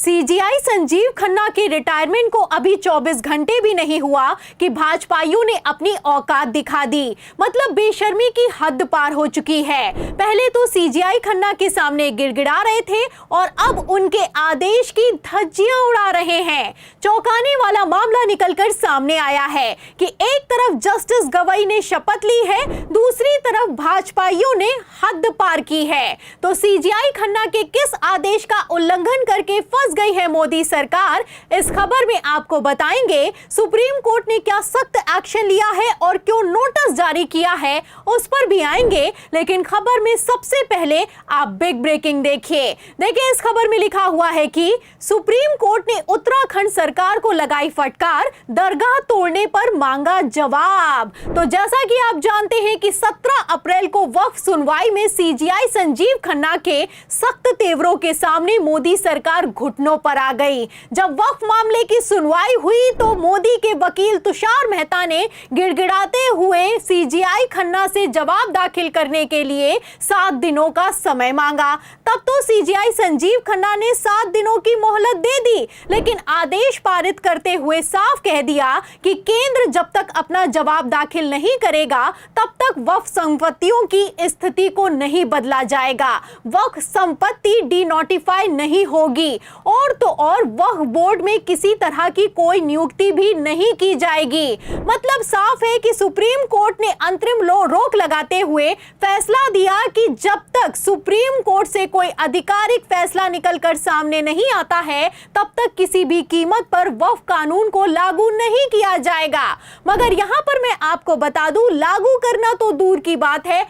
CGI Sanjeev Khanna के retirement को अभी 24 घंटे भी नहीं हुआ कि भाजपाइयों ने अपनी औकात दिखा दी। मतलब बेशर्मी की हद पार हो चुकी है। पहले तो सीजीआई खन्ना के सामने गिड़गिड़ा रहे थे और अब उनके आदेश की धज्जियां उड़ा रहे हैं। चौंकाने वाला मामला निकलकर सामने आया है कि एक तरफ जस्टिस गवई ने शपथ ली है, दूसरी तरफ भाजपाइयों ने हद पार की है। तो सीजीआई खन्ना के किस आदेश का उल्लंघन करके फंस गई है मोदी सरकार, इस खबर में आपको बताएंगे। सुप्रीम कोर्ट ने क्या सख्त एक्शन लिया है और क्यों नोटिस जारी किया है, उस पर भी आएंगे। लेकिन खबर में सबसे पहले आप बिग ब्रेकिंग देखिए। इस खबर में लिखा हुआ है कि सुप्रीम कोर्ट ने उत्तराखंड सरकार को लगाई फटकार, दरगाह तोड़ने पर मांगा जवाब। तो जैसा कि आप जानते हैं कि 17 अप्रैल को वक्फ सुनवाई में सीजीआई संजीव खन्ना के सख्त तेवरों के सामने मोदी सरकार घुटनों पर आ गई। जब वक्फ मामले की सुनवाई हुई तो मोदी के वकील तुषार मेहता ने गिड़गिड़ाते हुए सीजीआई खन्ना से जवाब दाखिल करने के लिए 7 दिनों का समय मांगा। तब तो सीजीआई संजीव खन्ना ने 7 दिनों की मोहलत दे दी, लेकिन आदेश पारित करते हुए साफ कह दिया कि केंद्र जब तक अपना जवाब दाखिल नहीं करेगा तब तक वक्फ संपत्तियों की स्थिति को नहीं बदला जाएगा, वक्फ संपत्ति डीनोटिफाई नहीं होगी और तो और वक्फ बोर्ड में किसी तरह की कोई नियुक्ति भी नहीं की जाएगी। मतलब साफ है कि सुप्रीम कोर्ट ने अंतरिम रोक लगाते हुए फैसला दिया कि जब तक सुप्रीम कोर्ट से कोई आधिकारिक फैसला निकलकर सामने नहीं आता है तब तक किसी भी कीमत पर वक्फ कानून को लागू नहीं किया जाएगा। मगर यहां पर मैं आपको बता दूं, लागू करना तो दूर की बात है,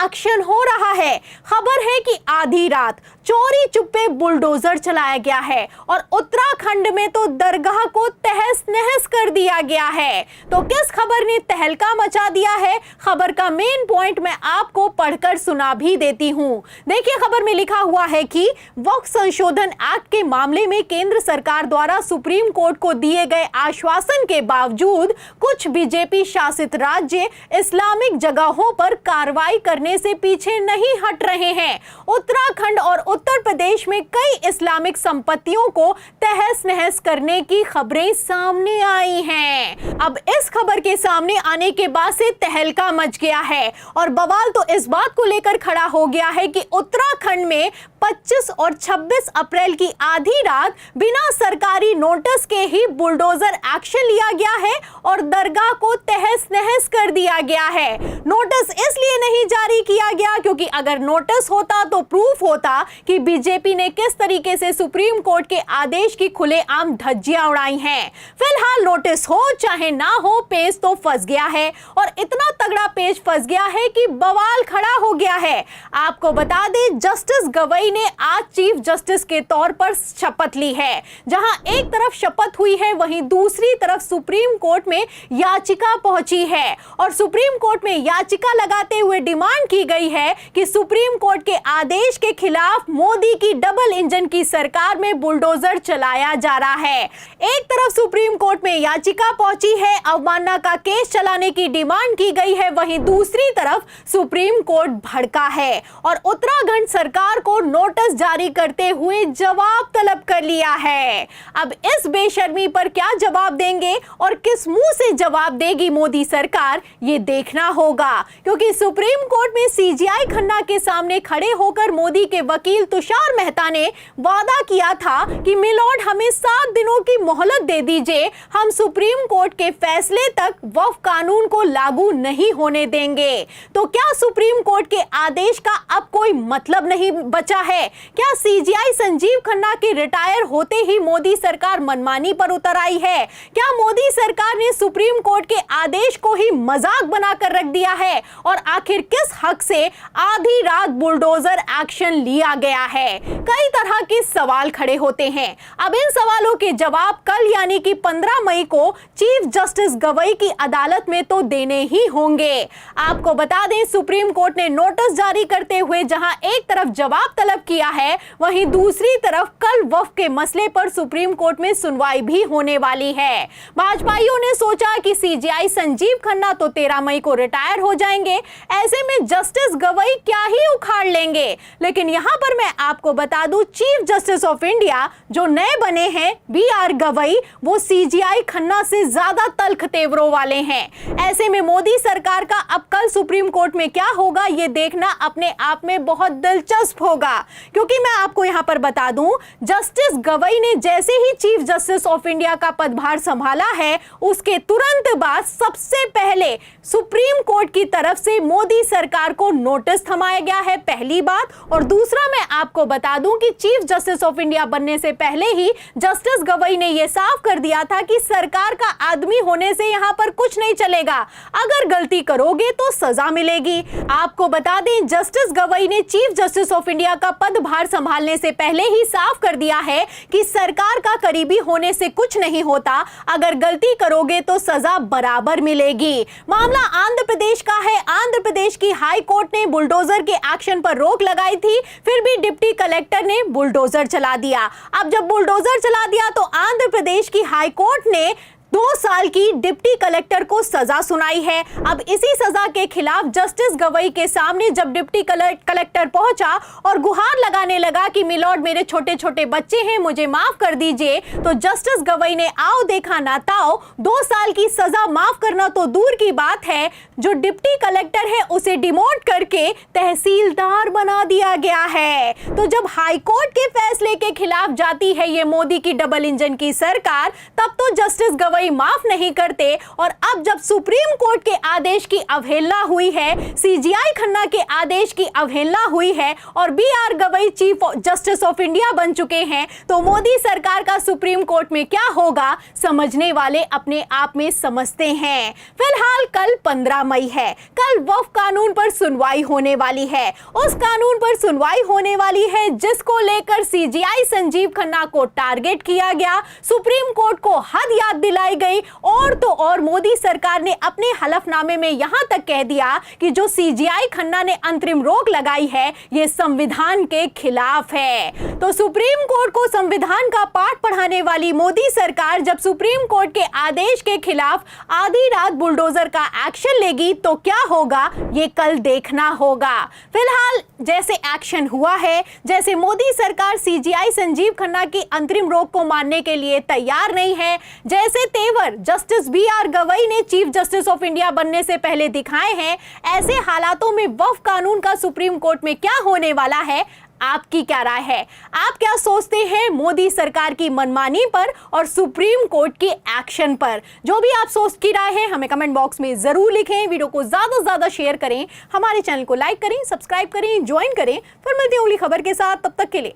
एक्शन हो रहा है। खबर है कि आधी रात चोरी चुप्पे बुलडोजर चलाया गया है और उत्तराखंड में तो दरगाह को तहस नहस कर दिया गया है। तो किस खबर ने तहलका मचा दिया है, खबर का मेन पॉइंट मैं आपको पढ़कर सुना भी देती हूं। देखिए, खबर में लिखा हुआ है कि वक्फ संशोधन एक्ट के मामले में केंद्र सरकार द्वारा सुप्रीम कोर्ट को दिए गए आश्वासन के बावजूद कुछ बीजेपी शासित राज्य इस्लामिक जगहों पर कार्रवाई करने से पीछे नहीं हट रहे हैं। उत्तराखंड और उत्तर प्रदेश में कई इस्लामिक संपत्तियों को तहस नहस करने की खबरें सामने आई हैं। अब इस खबर के सामने आने के बाद से तहलका मच गया है और बवाल तो इस बात को लेकर खड़ा हो गया है कि उत्तराखंड में 25 और 26 अप्रैल की आधी रात बिना सरकारी नोटिस के ही बुलडोजर एक्शन लिया गया है और दरगाह को तहस नहस कर दिया गया है। नोटिस इसलिए नहीं जारी किया गया क्योंकि अगर नोटिस होता तो प्रूफ होता कि बीजेपी ने किस तरीके से सुप्रीम कोर्ट के आदेश की खुलेआम धज्जियां उड़ाई हैं। फिलहाल नोटिस हो चाहे ना हो, पेज तो फंस गया है और इतना तगड़ा पेज फंस गया है कि बवाल खड़ा हो गया है। आपको बता दें, जस्टिस गवई ने आज चीफ जस्टिस के तौर पर शपथ ली है। जहां एक तरफ शपथ हुई है, वहीं दूसरी तरफ सुप्रीम कोर्ट में याचिका पहुंची है और सुप्रीम कोर्ट में याचिका लगाते हुए डिमांड की गई है कि सुप्रीम कोर्ट के आदेश के खिलाफ मोदी की डबल इंजन की सरकार में बुलडोजर चलाया जा रहा है। एक तरफ सुप्रीम कोर्ट में याचिका पहुंची है, अवमानना का केस चलाने की डिमांड की गई है, वहीं दूसरी तरफ सुप्रीम कोर्ट भड़का है और उत्तराखंड सरकार को नोटिस जारी करते हुए जवाब तलब कर लिया है। अब इस बेशर्मी पर क्या जवाब देंगे और किस मुंह से जवाब देगी मोदी सरकार, ये देखना होगा। क्योंकि सुप्रीम कोर्ट में सीजीआई खन्ना के सामने खड़े होकर मोदी के वकील तुषार मेहता ने वादा किया था कि मिलॉर्ड हमें 7 दिनों की मोहलत दे दीजिए, हम सुप्रीम कोर्ट के फैसले तक वक्फ कानून को लागू नहीं होने देंगे। तो क्या सुप्रीम कोर्ट के आदेश का अब कोई मतलब नहीं बचा है? क्या सीजीआई संजीव खन्ना के रिटायर होते ही मोदी सरकार मनमानी पर उतर आई है? क्या मोदी सरकार ने सुप्रीम कोर्ट के आदेश को ही मजाक बनाकर रख दिया है? और आखिर किस हक से आधी रात बुलडोजर एक्शन लिया गया है? कई तरह के सवाल खड़े होते हैं। अब इन सवालों के जवाब कल यानी कि 15 मई को चीफ जस्टिस गवई की अदालत में तो देने ही होंगे। आपको बता दें, सुप्रीम कोर्ट ने नोटिस जारी करते हुए जहां एक तरफ जवाब तलब किया है, वहीं दूसरी तरफ कल वक्फ के मसले पर सुप्रीम कोर्ट में सुनवाई भी होने वाली है। भाजपाइयों ने सोचा कि सीजीआई संजीव खन्ना तो 13 मई को रिटायर हो जाएंगे, ऐसे में जस्टिस गवई क्या ही उखाड़ लेंगे। लेकिन यहां पर मैं आपको बता दूं, चीफ जस्टिस ऑफ इंडिया जो नए बने हैं BR गवई, वो CGI खन्ना से ज्यादा तल्ख तेवरों वाले हैं। ऐसे में मोदी सरकार का अब कल सुप्रीम कोर्ट में क्या होगा ये देखना अपने आप में बहुत दिलचस्प होगा। क्योंकि मैं आपको यहां पर बता दूं, जस्टिस गवई ने जैसे ही चीफ जस्टिस ऑफ इंडिया का पदभार संभाला है, उसके तुरंत बाद सबसे पहले सुप्रीम कोर्ट की तरफ से मोदी सरकार को नोटिस थमाया गया है, पहली बात। और दूसरा मैं आपको बता दूं कि चीफ जस्टिस ऑफ इंडिया बनने से पहले ही जस्टिस गवई ने यह साफ कर दिया था कि सरकार का आदमी होने से यहां पर कुछ नहीं चलेगा, अगर गलती करोगे तो सजा मिलेगी। आपको बता दें, जस्टिस गवई ने चीफ जस्टिस ऑफ इंडिया का पदभार संभालने से पहले ही साफ कर दिया है कि सरकार का करीबी होने से कुछ नहीं होता, अगर गलती करोगे तो सजा बराबर मिलेगी। मामला आंध्र प्रदेश का है। आंध्र प्रदेश की हाई कोर्ट ने बुलडोजर के एक्शन पर रोक लगाई थी, फिर भी डिप्टी कलेक्टर ने बुलडोजर चला दिया। अब जब बुलडोजर चला दिया तो आंध्र प्रदेश की हाई कोर्ट ने 2 साल की डिप्टी कलेक्टर को सजा सुनाई है। अब इसी सजा के खिलाफ जस्टिस गवई के सामने जब डिप्टी कलेक्टर पहुंचा और गुहार लगाने लगा कि मिलॉर्ड मेरे छोटे छोटे बच्चे हैं, मुझे माफ कर दीजिए, तो जस्टिस गवई ने आओ देखा ना ताओ, 2 साल की सजा माफ करना तो दूर की बात है, जो डिप्टी कलेक्टर है उसे डिमोट करके तहसीलदार बना दिया गया है। तो जब हाई कोर्ट के फैसले के खिलाफ जाती है ये मोदी की डबल इंजन की सरकार, तब तो जस्टिस गवई माफ नहीं करते। और अब जब सुप्रीम कोर्ट के आदेश की अवहेलना हुई है, CGI खन्ना के आदेश की अवहेलना हुई है और BR Gavai chief justice of India बन चुके हैं, तो मोदी सरकार का सुप्रीम कोर्ट में क्या होगा, समझने वाले अपने आप में समझते हैं। फिलहाल कल 15 मई है, कल वक्फ कानून पर सुनवाई होने वाली है। उस कानून पर सुनवाई होने वाली है जिसको लेकर CGI संजीव खन्ना को टारगेट किया गया, सुप्रीम कोर्ट को हद याद दिलाई गई। और तो और मोदी सरकार ने अपने हलफनामे में यहां तक कह दिया कि जो CGI खन्ना ने अंतरिम रोक लगाई है ये संविधान के खिलाफ है। तो सुप्रीम कोर्ट को संविधान का पाठ पढ़ाने वाली मोदी सरकार जब सुप्रीम कोर्ट के आदेश के खिलाफ आधी रात बुलडोजर का एक्शन लेगी तो क्या होगा ये कल देखना होगा। फिलहाल जैसे एक्शन हुआ है, जैसे मोदी सरकार CGI संजीव खन्ना की अंतरिम रोक को मानने के लिए तैयार नहीं है, जैसे तेवर जस्टिस BR गवई ने चीफ जस्टिस ऑफ इंडिया बनने से पहले दिखाए हैं, ऐसे हालातों में वक्फ कानून का सुप्रीम कोर्ट में क्या होने वाला है, आपकी क्या राय है? आप क्या सोचते हैं मोदी सरकार की मनमानी पर और सुप्रीम कोर्ट के एक्शन पर? जो भी आप सोच की राय है हमें कमेंट बॉक्स में जरूर लिखें। वीडियो को ज्यादा से ज्यादा शेयर करें, हमारे चैनल को लाइक करें, सब्सक्राइब करें, ज्वाइन करें। फिर मिलते हैं अगली खबर के साथ, तब तक के लिए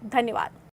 धन्यवाद।